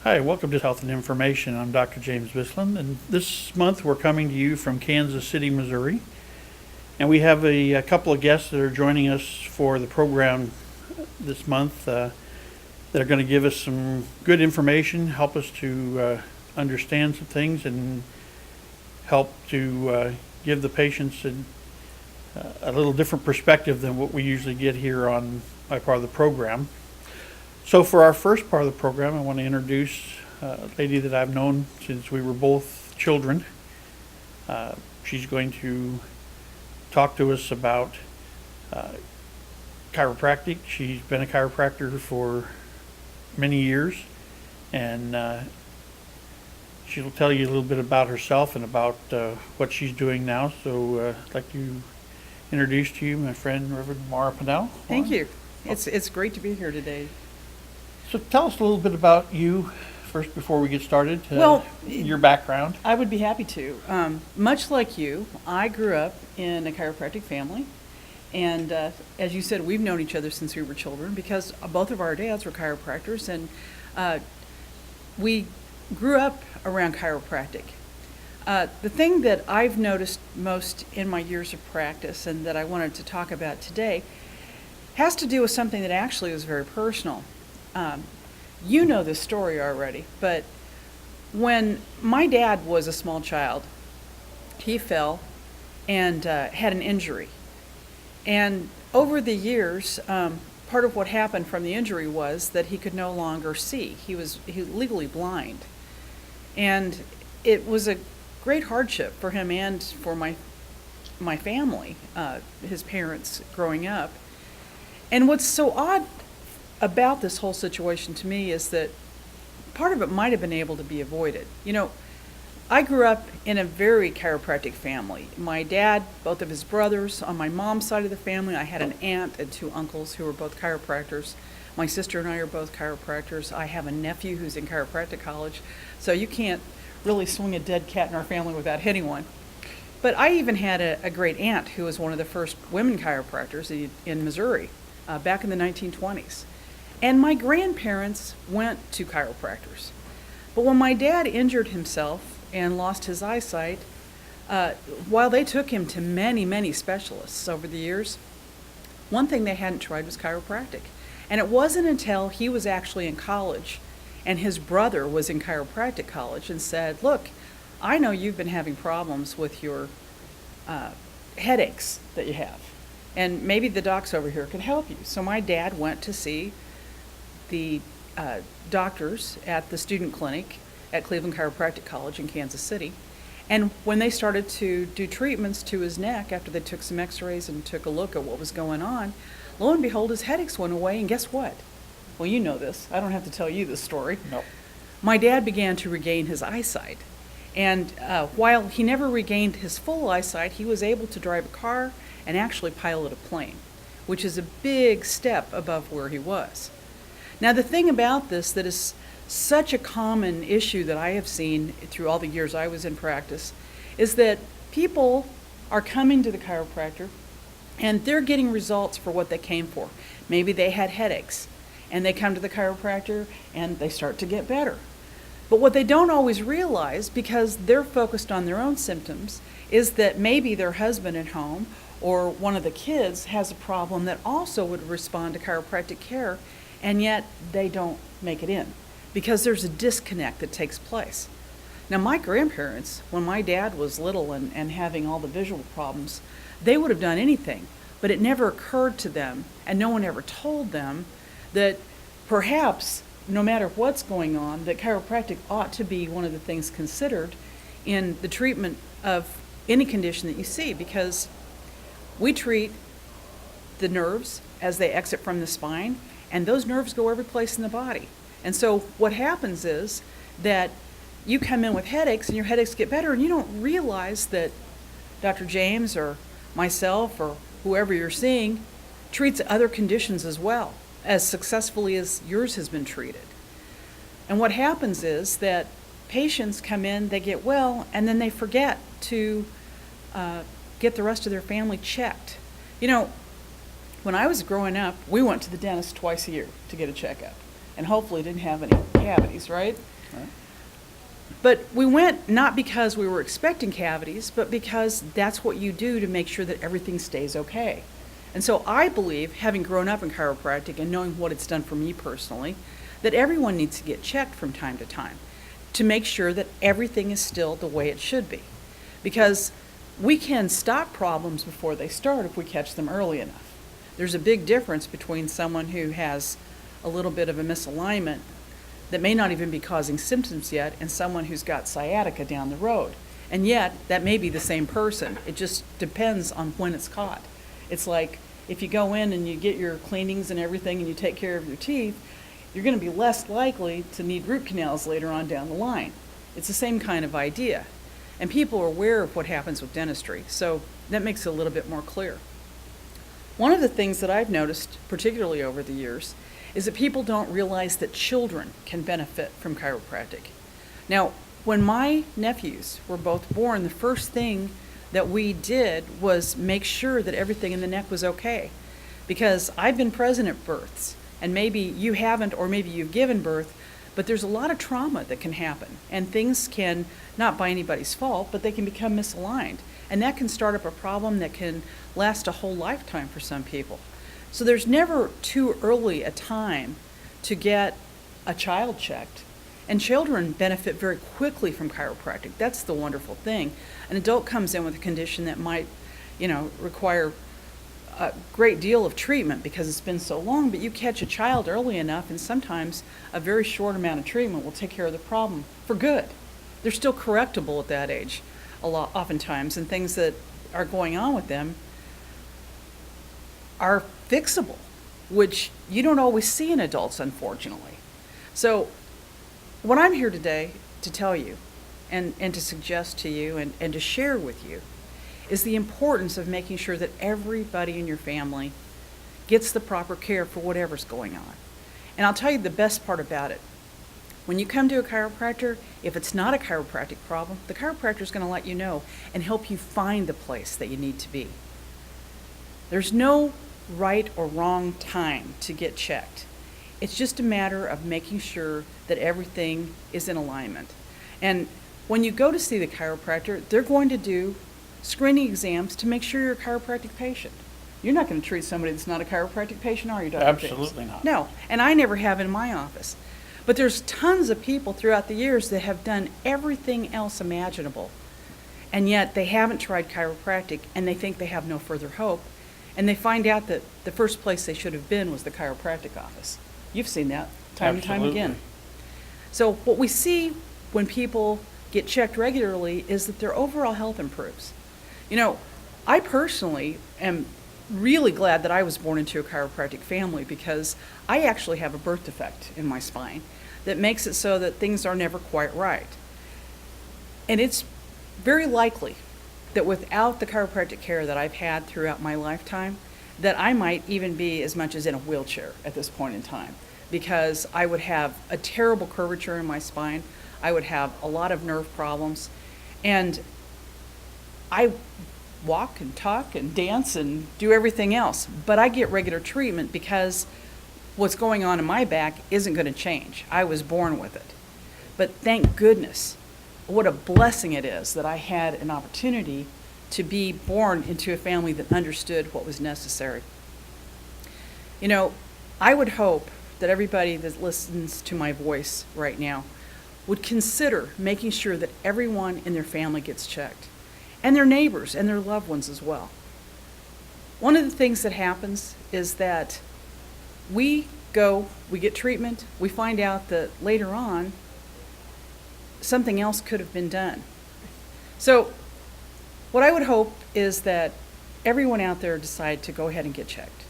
Hi, welcome to Health and Information. I'm Dr. James Bissland, and this month we're coming to you from Kansas City, Missouri. And we have a couple of guests that are joining us for the program this month that are going to give us some good information, help us to understand some things, and help to give the patients a little different perspective than what we usually get here on my part of the program. So for our first part of the program, I want to introduce a lady that I've known since we were both children. She's going to talk to us about chiropractic. She's been a chiropractor for many years, and she'll tell you a little bit about herself and about what she's doing now. So I'd like to introduce to you my friend, Reverend Mara Pennell. Thank you. It's great to be here today. So tell us a little bit about you first before we get started. Your background. I would be happy to. Much like you, I grew up in a chiropractic family. And as you said, we've known each other since we were children because both of our dads were chiropractors. And we grew up around chiropractic. The thing that I've noticed most in my years of practice and that I wanted to talk about today has to do with something that actually is very personal. You know this story already, but when my dad was a small child, he fell and had an injury. And over the years, part of what happened from the injury was that he could no longer see. He was legally blind. And it was a great hardship for him and for my family, his parents growing up. And what's so odd about this whole situation to me is that part of it might have been able to be avoided. You know, I grew up in a very chiropractic family. My dad, both of his brothers, on my mom's side of the family, I had an aunt and two uncles who were both chiropractors. My sister and I are both chiropractors. I have a nephew who's in chiropractic college, so you can't really swing a dead cat in our family without hitting one. But I even had a great aunt who was one of the first women chiropractors in Missouri back in the 1920s. And my grandparents went to chiropractors. But when my dad injured himself and lost his eyesight, while they took him to many, many specialists over the years, one thing they hadn't tried was chiropractic. And it wasn't until he was actually in college and his brother was in chiropractic college and said, look, I know you've been having problems with your headaches that you have, and maybe the docs over here could help you. So my dad went to see the doctors at the student clinic at Cleveland Chiropractic College in Kansas City. And when they started to do treatments to his neck after they took some x-rays and took a look at what was going on, lo and behold, his headaches went away, and guess what? Well, you know this. I don't have to tell you this story. No. My dad began to regain his eyesight. And while he never regained his full eyesight, he was able to drive a car and actually pilot a plane, which is a big step above where he was. Now, the thing about this that is such a common issue that I have seen through all the years I was in practice is that people are coming to the chiropractor and they're getting results for what they came for. Maybe they had headaches and they come to the chiropractor and they start to get better. But what they don't always realize, because they're focused on their own symptoms, is that maybe their husband at home or one of the kids has a problem that also would respond to chiropractic care, and yet they don't make it in because there's a disconnect that takes place. Now, my grandparents, when my dad was little and having all the visual problems, they would have done anything, but it never occurred to them, and no one ever told them that perhaps, no matter what's going on, that chiropractic ought to be one of the things considered in the treatment of any condition that you see, because we treat the nerves as they exit from the spine, and those nerves go every place in the body. And so what happens is that you come in with headaches and your headaches get better, and you don't realize that Dr. James or myself or whoever you're seeing treats other conditions as well, as successfully as yours has been treated. And what happens is that patients come in, they get well, and then they forget to get the rest of their family checked. You know, when I was growing up, we went to the dentist twice a year to get a checkup. and hopefully didn't have any cavities, right? Right. But we went not because we were expecting cavities, but because that's what you do to make sure that everything stays okay. And so I believe, having grown up in chiropractic and knowing what it's done for me personally, that everyone needs to get checked from time to time to make sure that everything is still the way it should be. Because we can stop problems before they start if we catch them early enough. There's a big difference between someone who has a little bit of a misalignment that may not even be causing symptoms yet and someone who's got sciatica down the road. And yet, that may be the same person. It just depends on when it's caught. It's like if you go in and you get your cleanings and everything and you take care of your teeth, you're going to be less likely to need root canals later on down the line. It's the same kind of idea. And people are aware of what happens with dentistry, so that makes it a little bit more clear. One of the things that I've noticed, particularly over the years, is that people don't realize that children can benefit from chiropractic. Now, when my nephews were both born, the first thing that we did was make sure that everything in the neck was okay. Because I've been present at births, and maybe you haven't, or maybe you've given birth, but there's a lot of trauma that can happen, and things can, not by anybody's fault, but they can become misaligned. And that can start up a problem that can last a whole lifetime for some people. So there's never too early a time to get a child checked. And children benefit very quickly from chiropractic. That's the wonderful thing. An adult comes in with a condition that might, require a great deal of treatment because it's been so long, but you catch a child early enough and sometimes a very short amount of treatment will take care of the problem for good. They're still correctable at that age oftentimes, and things that are going on with them are fixable, which you don't always see in adults, unfortunately. So what I'm here today to tell you and to suggest to you and to share with you is the importance of making sure that everybody in your family gets the proper care for whatever's going on. And I'll tell you the best part about it. When you come to a chiropractor, if it's not a chiropractic problem, the chiropractor is going to let you know and help you find the place that you need to be. There's no right or wrong time to get checked. It's just a matter of making sure that everything is in alignment. And when you go to see the chiropractor, they're going to do screening exams to make sure you're a chiropractic patient. You're not going to treat somebody that's not a chiropractic patient, are you, Dr. James? Absolutely not. No, and I never have in my office. But there's tons of people throughout the years that have done everything else imaginable, and yet they haven't tried chiropractic, and they think they have no further hope, and they find out that the first place they should have been was the chiropractic office. You've seen that time and time Absolutely. again. So what we see when people get checked regularly is that their overall health improves. I personally am really glad that I was born into a chiropractic family because I actually have a birth defect in my spine that makes it so that things are never quite right. And it's very likely that without the chiropractic care that I've had throughout my lifetime, that I might even be as much as in a wheelchair at this point in time, because I would have a terrible curvature in my spine. I would have a lot of nerve problems, and I walk and talk and dance and do everything else, but I get regular treatment because what's going on in my back isn't going to change. I was born with it. But thank goodness, what a blessing it is that I had an opportunity to be born into a family that understood what was necessary. I would hope that everybody that listens to my voice right now would consider making sure that everyone in their family gets checked, and their neighbors and their loved ones as well. One of the things that happens is that we get treatment, we find out that later on something else could have been done. So what I would hope is that everyone out there decide to go ahead and get checked.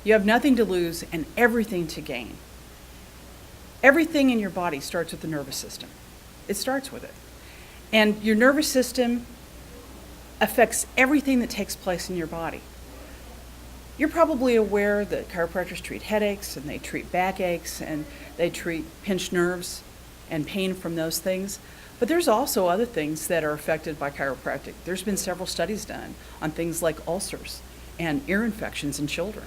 You have nothing to lose and everything to gain. Everything in your body starts with the nervous system. It starts with it. And your nervous system affects everything that takes place in your body. You're probably aware that chiropractors treat headaches and they treat backaches and they treat pinched nerves and pain from those things. But there's also other things that are affected by chiropractic. There's been several studies done on things like ulcers and ear infections in children.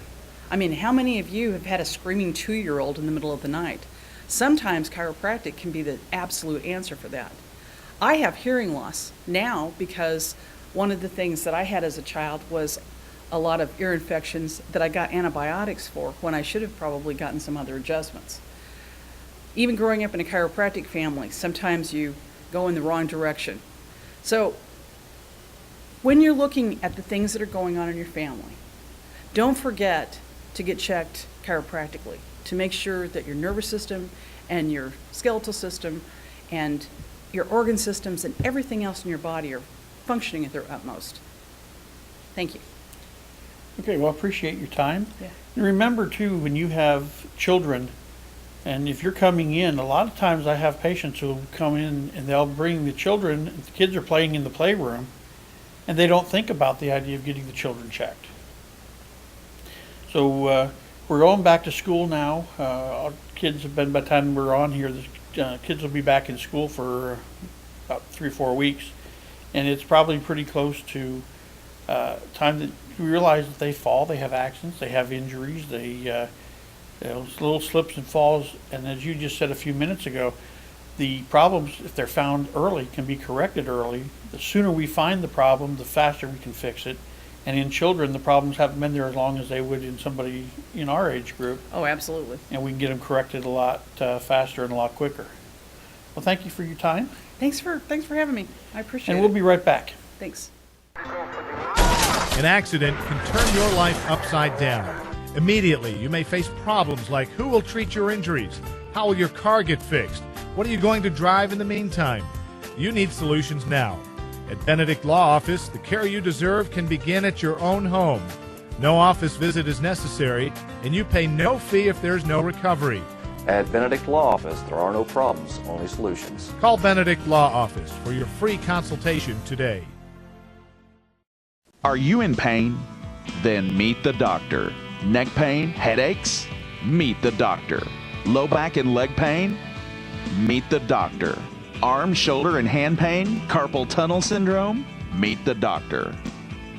I mean, how many of you have had a screaming 2-year-old in the middle of the night? Sometimes chiropractic can be the absolute answer for that. I have hearing loss now because one of the things that I had as a child was a lot of ear infections that I got antibiotics for when I should have probably gotten some other adjustments. Even growing up in a chiropractic family, sometimes you go in the wrong direction. So when you're looking at the things that are going on in your family, don't forget to get checked chiropractically to make sure that your nervous system and your skeletal system and your organ systems and everything else in your body are functioning at their utmost. Thank you. Okay, well, I appreciate your time. Yeah. And remember, too, when you have children, and if you're coming in, a lot of times I have patients who come in and they'll bring the children, the kids are playing in the playroom, and they don't think about the idea of getting the children checked. So we're going back to school now. Our kids have been, by the time we're on here, the kids will be back in school for about 3 or 4 weeks. And it's probably pretty close to time that we realize that they fall, they have accidents, they have injuries, they little slips and falls. And as you just said a few minutes ago, the problems, if they're found early, can be corrected early. The sooner we find the problem, the faster we can fix it. And in children, the problems haven't been there as long as they would in somebody in our age group. Oh, absolutely. And we can get them corrected a lot faster and a lot quicker. Well, thank you for your time. Thanks for having me. I appreciate it. And we'll be right back. Thanks. An accident can turn your life upside down. Immediately, you may face problems like who will treat your injuries? How will your car get fixed? What are you going to drive in the meantime? You need solutions now. At Benedict Law Office, the care you deserve can begin at your own home. No office visit is necessary, and you pay no fee if there's no recovery. At Benedict Law Office, there are no problems, only solutions. Call Benedict Law Office for your free consultation today. Are you in pain? Then meet the doctor. Neck pain, headaches? Meet the doctor. Low back and leg pain? Meet the doctor. Arm, shoulder, and hand pain? Carpal tunnel syndrome? Meet the doctor.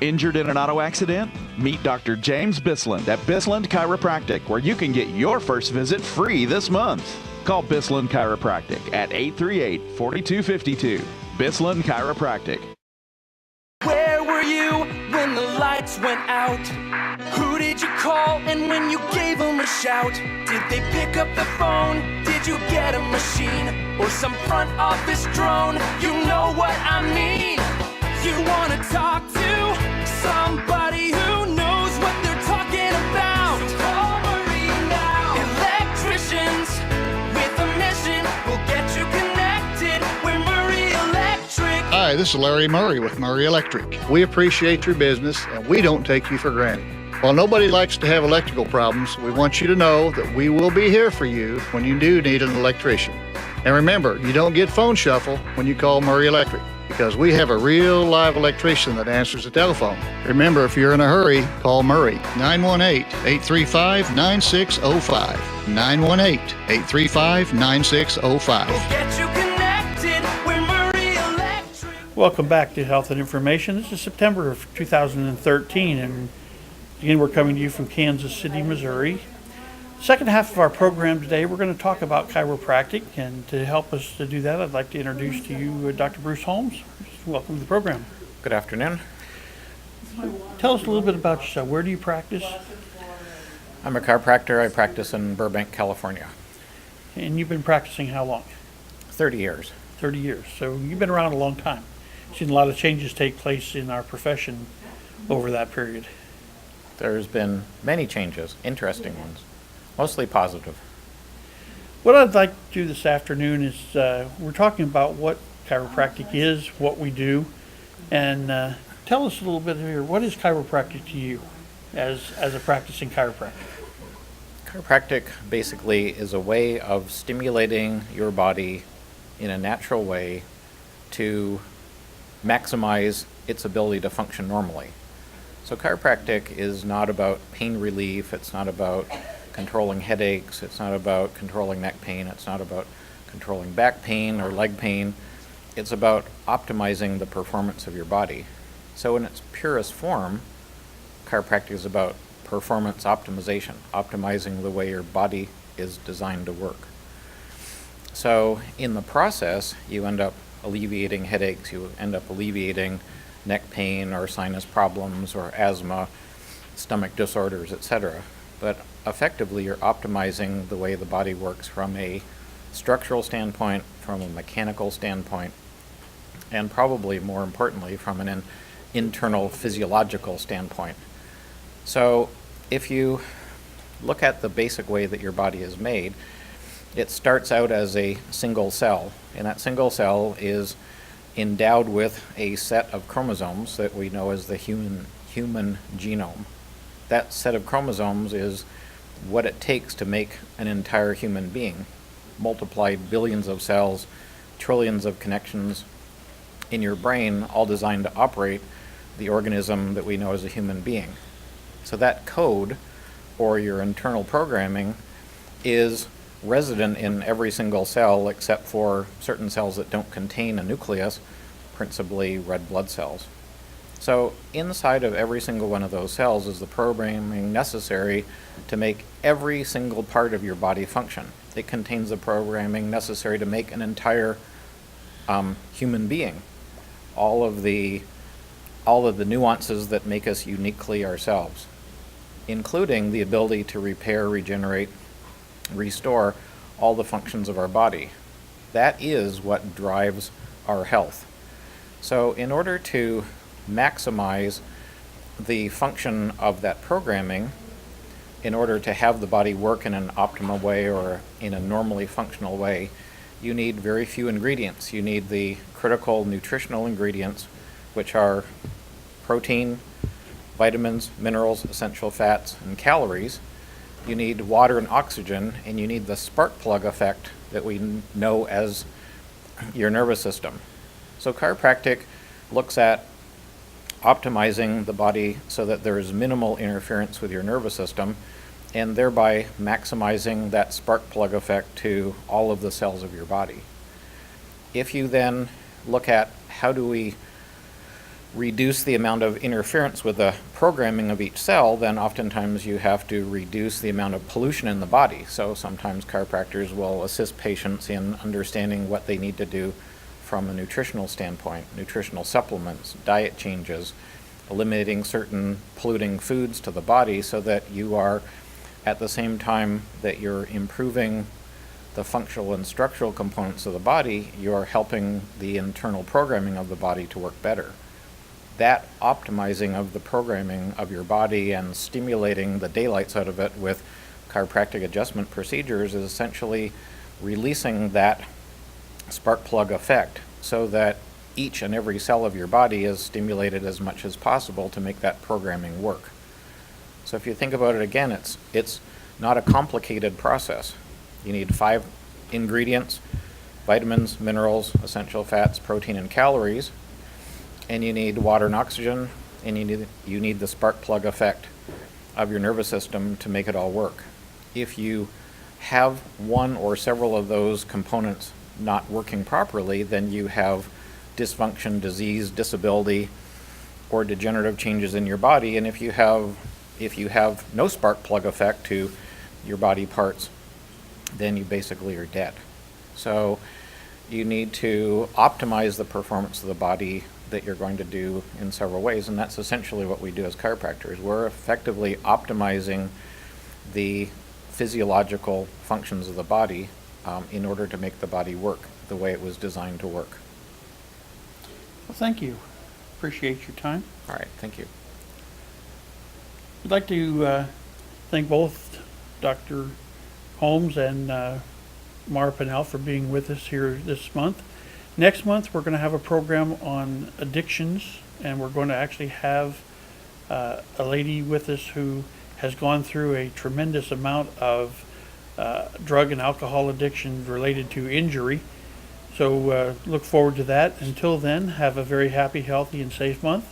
Injured in an auto accident? Meet Dr. James Bissland at Bissland Chiropractic, where you can get your first visit free this month. Call Bissland Chiropractic at 838-4252. Bissland Chiropractic. Where were you when the lights went out? Who did you call and when you gave them a shout? Did they pick up the phone? Did you get a machine? Or some front office drone? You know what I mean. You want to talk to somebody who knows what they're talking about. So call Marie now. Electricians with a mission will get you connected. We're Marie Electric. Hi, this is Larry Murray with Murray Electric. We appreciate your business and we don't take you for granted. While nobody likes to have electrical problems, we want you to know that we will be here for you when you do need an electrician. And remember, you don't get phone shuffle when you call Murray Electric, because we have a real live electrician that answers the telephone. Remember, if you're in a hurry, call Murray, 918-835-9605. 918-835-9605. We'll get you connected. We're Marie Electric. Welcome back to Health and Information. This is September of 2013, and again, we're coming to you from Kansas City, Missouri. Second half of our program today, we're going to talk about chiropractic, and to help us to do that, I'd like to introduce to you Dr. Bruce Holmes. Welcome to the program. Good afternoon. Tell us a little bit about yourself. Where do you practice? I'm a chiropractor. I practice in Burbank, California. And you've been practicing how long? 30 years. 30 years. So you've been around a long time. Seen a lot of changes take place in our profession over that period. There's been many changes, interesting ones, mostly positive. What I'd like to do this afternoon is we're talking about what chiropractic is, what we do, and tell us a little bit here. What is chiropractic to you as a practicing chiropractor? Chiropractic basically is a way of stimulating your body in a natural way to maximize its ability to function normally. So chiropractic is not about pain relief, it's not about controlling headaches, it's not about controlling neck pain, it's not about controlling back pain or leg pain. It's about optimizing the performance of your body. So in its purest form, chiropractic is about performance optimization, optimizing the way your body is designed to work. So in the process, you end up alleviating headaches, you end up alleviating neck pain or sinus problems or asthma, stomach disorders, etc. But effectively, you're optimizing the way the body works from a structural standpoint, from a mechanical standpoint, and probably more importantly, from an internal physiological standpoint. So if you look at the basic way that your body is made, it starts out as a single cell, and that single cell is endowed with a set of chromosomes that we know as the human genome. That set of chromosomes is what it takes to make an entire human being, multiplied billions of cells, trillions of connections in your brain, all designed to operate the organism that we know as a human being. So that code, or your internal programming, is resident in every single cell except for certain cells that don't contain a nucleus, principally red blood cells. So inside of every single one of those cells is the programming necessary to make every single part of your body function. It contains the programming necessary to make an entire human being. All of the nuances that make us uniquely ourselves, including the ability to repair, regenerate, restore all the functions of our body. That is what drives our health. So in order to maximize the function of that programming, in order to have the body work in an optimal way or in a normally functional way, you need very few ingredients. You need the critical nutritional ingredients, which are protein, vitamins, minerals, essential fats, and calories. You need water and oxygen, and you need the spark plug effect that we know as your nervous system. So chiropractic looks at optimizing the body so that there is minimal interference with your nervous system, and thereby maximizing that spark plug effect to all of the cells of your body. If you then look at how do we reduce the amount of interference with the programming of each cell, then oftentimes you have to reduce the amount of pollution in the body. So sometimes chiropractors will assist patients in understanding what they need to do from a nutritional standpoint, nutritional supplements, diet changes, eliminating certain polluting foods to the body so that you are, at the same time that you're improving the functional and structural components of the body, you're helping the internal programming of the body to work better. That optimizing of the programming of your body and stimulating the daylights out of it with chiropractic adjustment procedures is essentially releasing that spark plug effect so that each and every cell of your body is stimulated as much as possible to make that programming work. So if you think about it again, it's not a complicated process. You need 5 ingredients: vitamins, minerals, essential fats, protein, and calories. And you need water and oxygen, and you need the spark plug effect of your nervous system to make it all work. If you have one or several of those components not working properly, then you have dysfunction, disease, disability, or degenerative changes in your body. And if you have no spark plug effect to your body parts, then you basically are dead. So you need to optimize the performance of the body that you're going to do in several ways, and that's essentially what we do as chiropractors. We're effectively optimizing the physiological functions of the body in order to make the body work the way it was designed to work. Well, thank you. Appreciate your time. All right, thank you. I'd like to thank both Dr. Holmes and Mara Pennell for being with us here this month. Next month, we're going to have a program on addictions, and we're going to actually have a lady with us who has gone through a tremendous amount of drug and alcohol addiction related to injury. So look forward to that. Until then, have a very happy, healthy, and safe month.